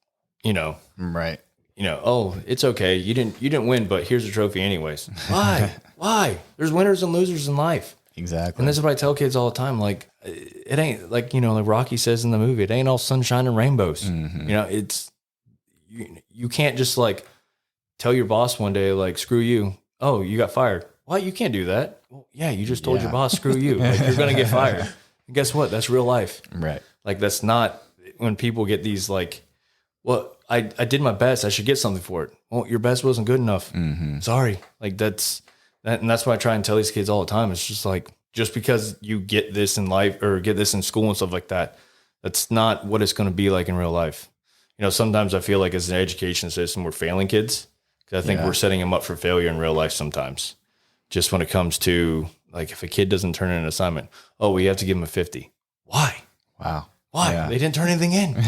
right. Oh, it's okay. You didn't win, but here's a trophy anyways. Why? There's winners and losers in life. Exactly. And this is what I tell kids all the time. Like, it ain't like, like Rocky says in the movie, it ain't all sunshine and rainbows. It's, you can't just like tell your boss one day, like, screw you. Oh, you got fired. What? You can't do that. Well, yeah, you just told your boss, screw you. Like, you're going to get fired. And guess what? That's real life. Right. Like, that's not when people get these like, well, I did my best. I should get something for it. Well, your best wasn't good enough. Sorry. Like, and that's why I try and tell these kids all the time. It's just like, just because you get this in life or get this in school and stuff like that, that's not what it's going to be like in real life. Sometimes I feel like as an education system, we're failing kids because I think we're setting them up for failure in real life sometimes. Just when it comes to like, if a kid doesn't turn in an assignment, oh, we have to give them a 50. Why? Wow. Why? Yeah. They didn't turn anything in.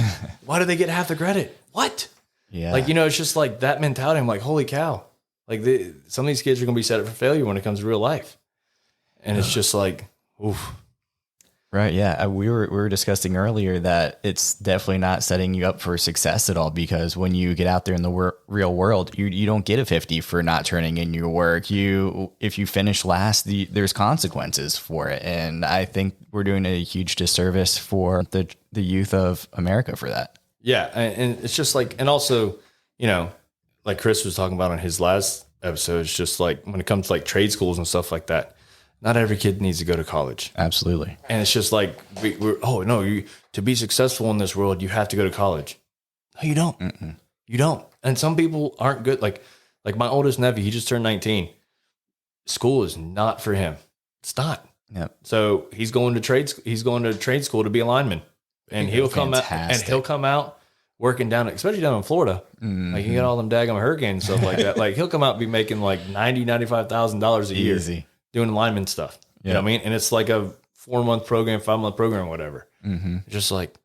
Why do they get half the credit? What? Yeah. Like, it's just like that mentality. I'm like, holy cow. Like some of these kids are going to be set up for failure when it comes to real life. And it's just like, oof. Right. Yeah. We were discussing earlier that it's definitely not setting you up for success at all, because when you get out there in the real world, you don't get a 50 for not turning in your work. If you finish last, there's consequences for it. And I think we're doing a huge disservice for the youth of America for that. Yeah. And it's just like, and also, like Chris was talking about on his last episode, it's just like when it comes to like trade schools and stuff like that, not every kid needs to go to college. Absolutely. And it's just like, to be successful in this world, you have to go to college. No, you don't. You don't. And some people aren't good. Like my oldest nephew, he just turned 19. School is not for him. It's not. Yep. So he's going to trade school to be a lineman. And he'll come out working down, especially down in Florida. Like, you got all them daggum hurricanes and stuff like that. Like, he'll come out and be making like $95,000 a year. Easy. Doing lineman stuff. You know what I mean? And it's like a 4-month program, 5-month program, whatever. Just like,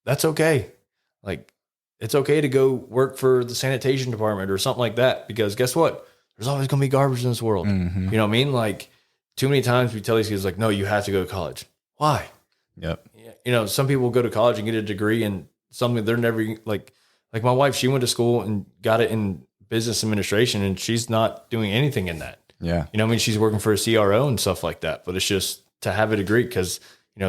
that's okay. Like, it's okay to go work for the sanitation department or something like that, because guess what? There's always going to be garbage in this world. You know what I mean? Like, too many times we tell these kids like, no, you have to go to college. Why? Yep. Some people go to college and get a degree in something they're never like my wife, she went to school and got it in business administration, and she's not doing anything in that. Yeah. She's working for a CRO and stuff like that, but it's just to have a degree because,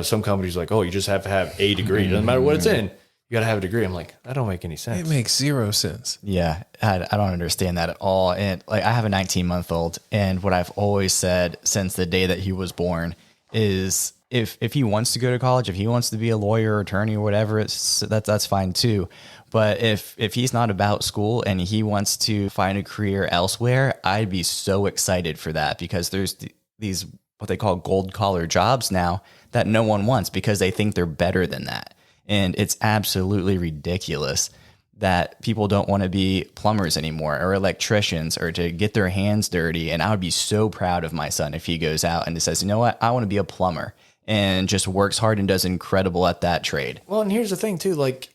some companies like, oh, you just have to have a degree. It doesn't matter what it's in. You got to have a degree. I'm like, that don't make any sense. It makes zero sense. Yeah. I don't understand that at all. And like, I have a 19-month-old, and what I've always said since the day that he was born is if he wants to go to college, if he wants to be a lawyer or attorney or whatever, that's fine too. But if he's not about school and he wants to find a career elsewhere, I'd be so excited for that, because there's these what they call gold collar jobs now that no one wants because they think they're better than that. And it's absolutely ridiculous that people don't want to be plumbers anymore or electricians or to get their hands dirty. And I would be so proud of my son if he goes out and says, you know what, I want to be a plumber, and just works hard and does incredible at that trade. Well, and here's the thing too, like,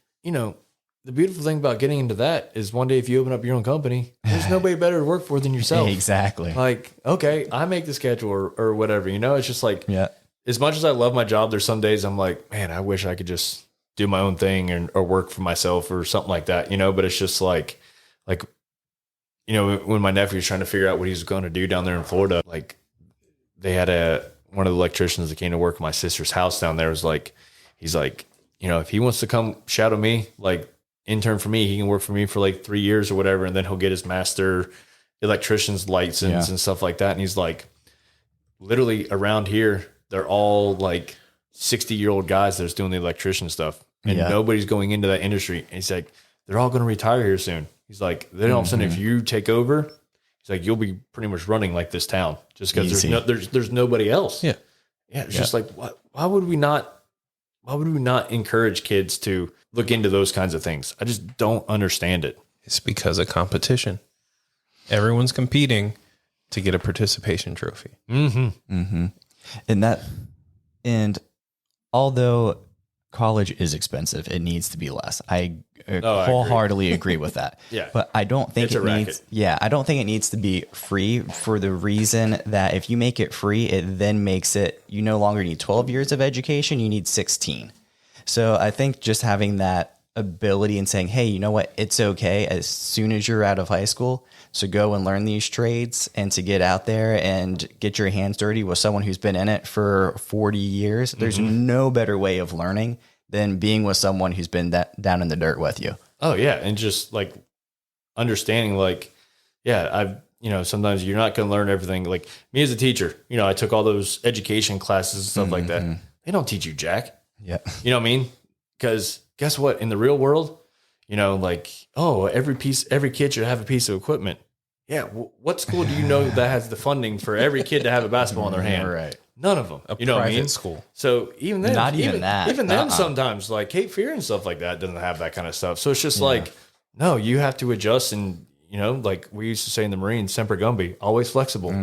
the beautiful thing about getting into that is one day if you open up your own company, there's nobody better to work for than yourself. Exactly. Like, okay, I make the schedule or whatever, it's just like, as much as I love my job, there's some days I'm like, man, I wish I could just do my own thing or work for myself or something like that, but it's just like, when my nephew was trying to figure out what he was going to do down there in Florida, like they had one of the electricians that came to work at my sister's house down there was like, he's like, if he wants to come shadow me, like intern for me, he can work for me for like 3 years or whatever. And then he'll get his master electrician's license and stuff like that. And he's like, literally around here, they're all like 60-year-old guys that's doing the electrician stuff. And nobody's going into that industry. And he's like, they're all going to retire here soon. He's like, then all of a sudden, if you take over, he's like, you'll be pretty much running like this town just because there's nobody else. Yeah. Yeah. It's just like, why would we not encourage kids to look into those kinds of things? I just don't understand it. It's because of competition. Everyone's competing to get a participation trophy. And although college is expensive, it needs to be less. I wholeheartedly agree with that. But I don't think I don't think it needs to be free, for the reason that if you make it free, it then makes it, you no longer need 12 years of education, you need 16. So I think just having that ability and saying, hey, you know what? It's okay as soon as you're out of high school to go and learn these trades and to get out there and get your hands dirty with someone who's been in it for 40 years. There's no better way of learning than being with someone who's been down in the dirt with you. Oh yeah. And just like understanding, like, yeah, sometimes you're not going to learn everything. Like me as a teacher, I took all those education classes and stuff like that. They don't teach you jack. Yeah. You know what I mean? Because guess what? In the real world, like, oh, every kid should have a piece of equipment. Yeah. What school do you know that has the funding for every kid to have a basketball in their hand? Right. None of them. You know what I mean? School. So even then, Not even that. Even then, sometimes like Cape Fear and stuff like that doesn't have that kind of stuff. So it's just like, no, you have to adjust. And like we used to say in the Marines, Semper Gumby, always flexible,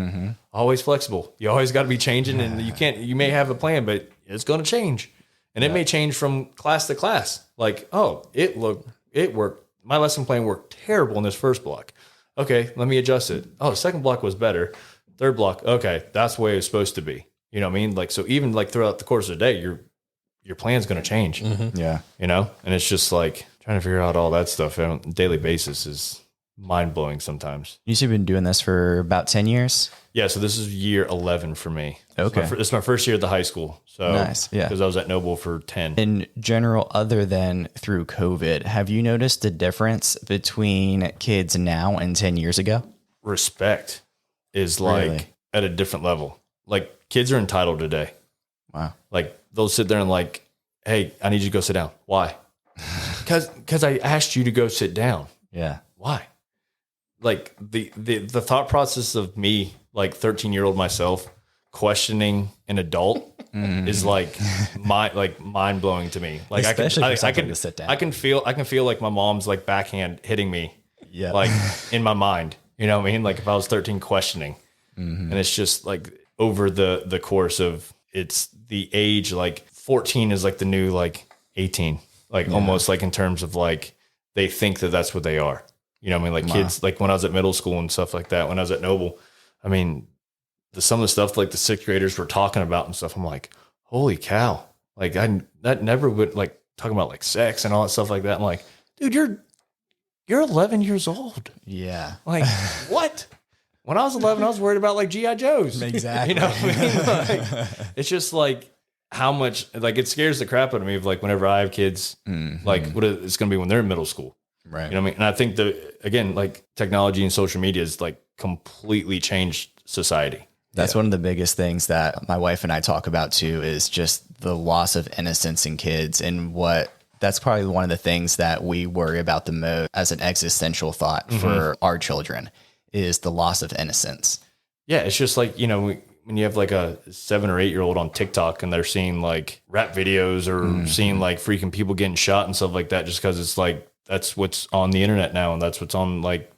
always flexible. You always got to be changing, and you may have a plan, but it's going to change, and it may change from class to class. Like, oh, it worked. My lesson plan worked terrible in this first block. Okay, let me adjust it. Oh, the second block was better. Third block, okay, that's the way it's supposed to be. You know what I mean? Like, so even like throughout the course of the day, your plan's going to change. Yeah. And it's just like trying to figure out all that stuff on a daily basis is mind blowing sometimes. You've been doing this for about 10 years? Yeah. So this is year 11 for me. Okay. It's my first year at the high school. So nice. Yeah. Because I was at Noble for 10. In general, other than through COVID, have you noticed a difference between kids now and 10 years ago? Respect is like Really? at a different level. Like kids are entitled today. Wow. Like they'll sit there and like, hey, I need you to go sit down. Why? Because I asked you to go sit down. Yeah. Why? Like the thought process of me, like 13-year-old myself, questioning an adult is like mind blowing to me. Like Especially I for something can to sit down. I can feel like my mom's like backhand hitting me. Yeah. Like in my mind, you know what I mean? Like if I was 13 questioning, and it's just like over the course of it's the age, like 14 is like the new like 18, like almost like in terms of like they think that that's what they are. You know what I mean? Like kids, like when I was at middle school and stuff like that, when I was at Noble, I mean, some of the stuff like the sixth graders were talking about and stuff, I'm like, holy cow. Like that never would like talking about like sex and all that stuff like that. I'm like, dude, you're 11 years old. Yeah. Like what? When I was 11, I was worried about like G.I. Joes. Exactly. You know what I mean? Like, it's just like how much, like it scares the crap out of me of like whenever I have kids, like what it's going to be when they're in middle school. Right. You know what I mean? And I think that, again, like technology and social media has like completely changed society. That's one of the biggest things that my wife and I talk about too, is just the loss of innocence in kids. And that's probably one of the things that we worry about the most as an existential thought for our children is the loss of innocence. Yeah. It's just like, when you have like a 7 or 8 year old on TikTok and they're seeing like rap videos or seeing like freaking people getting shot and stuff like that, just because it's like, that's what's on the internet now. And that's what's on like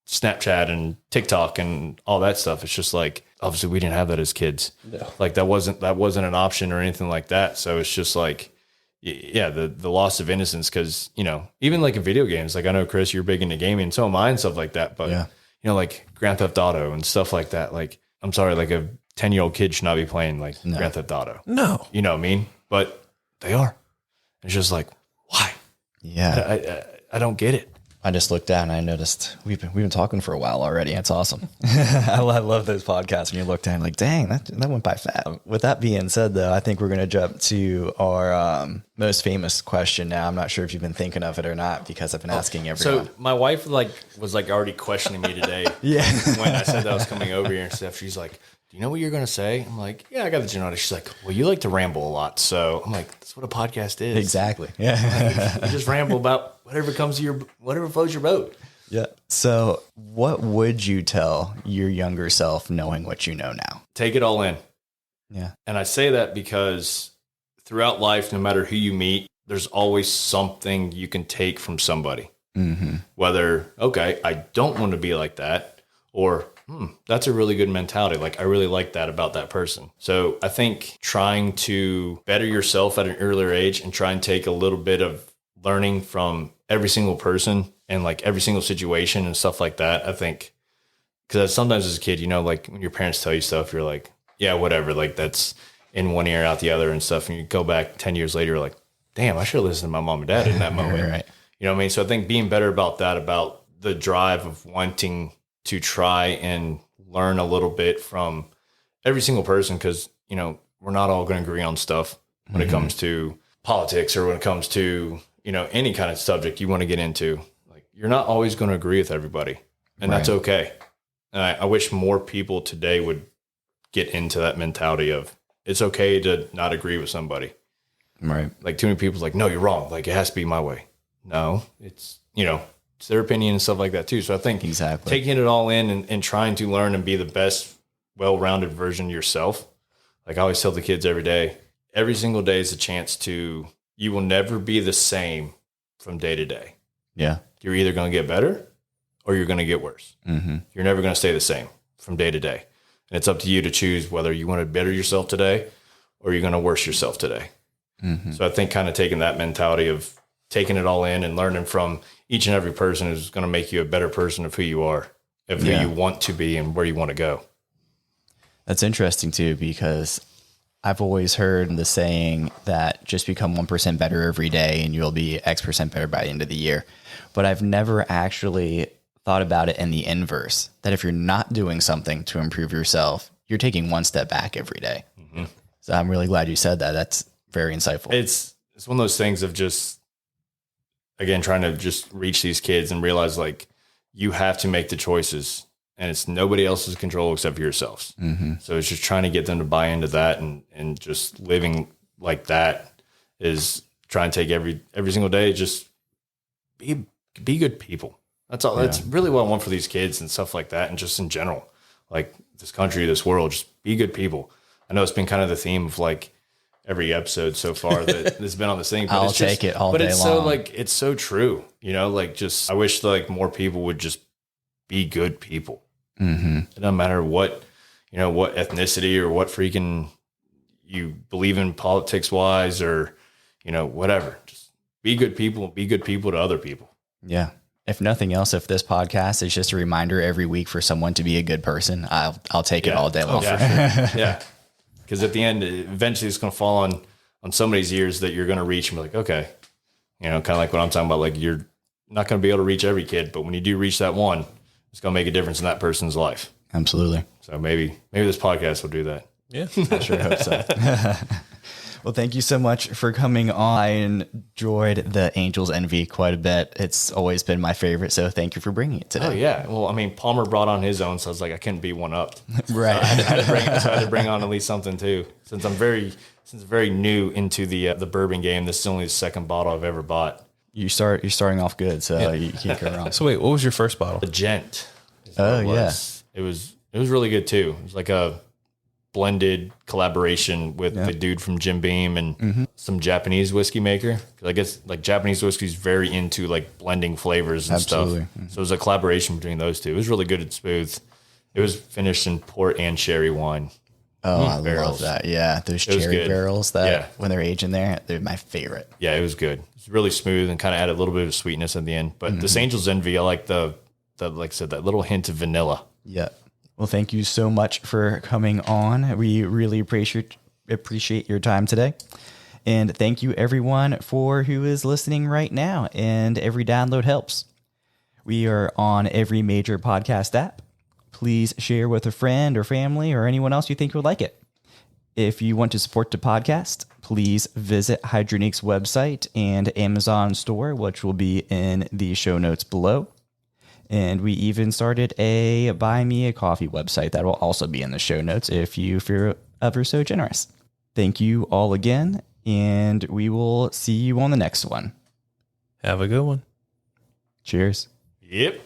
Snapchat and TikTok and all that stuff. It's just like, obviously we didn't have that as kids. No. Like that wasn't an option or anything like that. So it's just like, yeah, the loss of innocence. Cause even like in video games, like I know Chris, you're big into gaming and so am I and stuff like that. But like Grand Theft Auto and stuff like that. Like, I'm sorry, like a 10-year-old kid should not be playing like Grand Theft Auto. No. You know what I mean? But they are. It's just like, why? Yeah. I don't get it. I just looked down and I noticed we've been talking for a while already. That's awesome. I love those podcasts when you look down like, dang, that went by fast. With that being said, though, I think we're going to jump to our most famous question now. I'm not sure if you've been thinking of it or not because I've been asking everyone. So my wife was already questioning me today. Yeah. When I said that I was coming over here and stuff, she's like, do you know what you're going to say? I'm like, yeah, I got the genetics. She's like, well, you like to ramble a lot. So I'm like, that's what a podcast is. Exactly. Yeah. You just ramble about whatever floats your boat. Yeah. So what would you tell your younger self knowing what you know now? Take it all in. Yeah. And I say that because throughout life, no matter who you meet, there's always something you can take from somebody. Mm-hmm. Whether, okay, I don't want to be like that, or that's a really good mentality. Like, I really like that about that person. So I think trying to better yourself at an earlier age and try and take a little bit of learning from every single person and like every single situation and stuff like that. I think, because sometimes as a kid, like when your parents tell you stuff, you're like, yeah, whatever. Like that's in one ear, out the other and stuff. And you go back 10 years later, you're like, damn, I should have listened to my mom and dad in that moment. Right. You know what I mean? So I think being better about that, about the drive of wanting to try and learn a little bit from every single person, because, you know, we're not all going to agree on stuff when it comes to politics or when it comes to, you know, any kind of subject you want to get into. Like, you're not always going to agree with everybody, and that's okay. And I wish more people today would get into that mentality of it's okay to not agree with somebody. Right. Like, too many people's like, no, you're wrong. Like, it has to be my way. No, it's, you know, it's their opinion and stuff like that too. So I think taking it all in and trying to learn and be the best, well-rounded version of yourself. Like I always tell the kids every day, every single day is a chance to, you will never be the same from day to day. Yeah. You're either going to get better or you're going to get worse. Mm-hmm. You're never going to stay the same from day to day. And it's up to you to choose whether you want to better yourself today or you're going to worse yourself today. Mm-hmm. So I think kind of taking that mentality of taking it all in and learning from each and every person is going to make you a better person of who you are, of who you want to be and where you want to go. That's interesting too, because I've always heard the saying that just become 1% better every day and you'll be X% better by the end of the year. But I've never actually thought about it in the inverse, that if you're not doing something to improve yourself, you're taking one step back every day. Mm-hmm. So I'm really glad you said that. That's very insightful. It's one of those things of just, again, trying to just reach these kids and realize like you have to make the choices and it's nobody else's control except for yourselves. Mm-hmm. So it's just trying to get them to buy into that and just living like that is trying to take every single day. Just be good people. That's all. Yeah. That's really what I want for these kids and stuff like that. And just in general, like this country, this world, just be good people. I know it's been kind of the theme of like every episode so far that has been on this thing. But I'll take it all day long. But it's so like, it's so true, you know, like just, I wish like more people would just be good people. Mm-hmm. It doesn't matter what, you know, what ethnicity or what freaking you believe in politics wise or, you know, whatever. Just be good people, be good people to other people. Yeah. If nothing else, if this podcast is just a reminder every week for someone to be a good person, I'll take it all day long. Yeah, sure. Yeah. Because at the end, eventually it's going to fall on somebody's ears that you're going to reach and be like, okay, you know, kind of like what I'm talking about. Like you're not going to be able to reach every kid, but when you do reach that one, it's going to make a difference in that person's life. Absolutely. So maybe this podcast will do that. Yeah. I sure hope so. Well, thank you so much for coming on. I enjoyed the Angels Envy quite a bit. It's always been my favorite, so thank you for bringing it today. Oh, yeah. Well, I mean, Palmer brought on his own, so I was like, I couldn't be one up. Right. So I had to bring on at least something, too. Since I'm very new into the bourbon game, this is only the second bottle I've ever bought. You're starting off good, so you can't go wrong. So wait, what was your first bottle? The Gent. Oh, yeah. It was really good, too. It was like a blended collaboration with the dude from Jim Beam and some Japanese whiskey maker. Cause I guess like Japanese whiskey is very into like blending flavors and stuff. So it was a collaboration between those two. It was really good and smooth. It was finished in port and sherry wine. Oh, I love that. Yeah. Those cherry barrels that when they're aging there, they're my favorite. Yeah, it was good. It's really smooth and kind of added a little bit of sweetness at the end. But this Angel's Envy, I like the like I said, that little hint of vanilla. Yeah. Well, thank you so much for coming on. We really appreciate your time today. And thank you everyone for who is listening right now. And every download helps. We are on every major podcast app. Please share with a friend or family or anyone else you think would like it. If you want to support the podcast, please visit Hydronique's website and Amazon store, which will be in the show notes below. And we even started a Buy Me a Coffee website that will also be in the show notes if you feel ever so generous. Thank you all again, and we will see you on the next one. Have a good one. Cheers. Yep.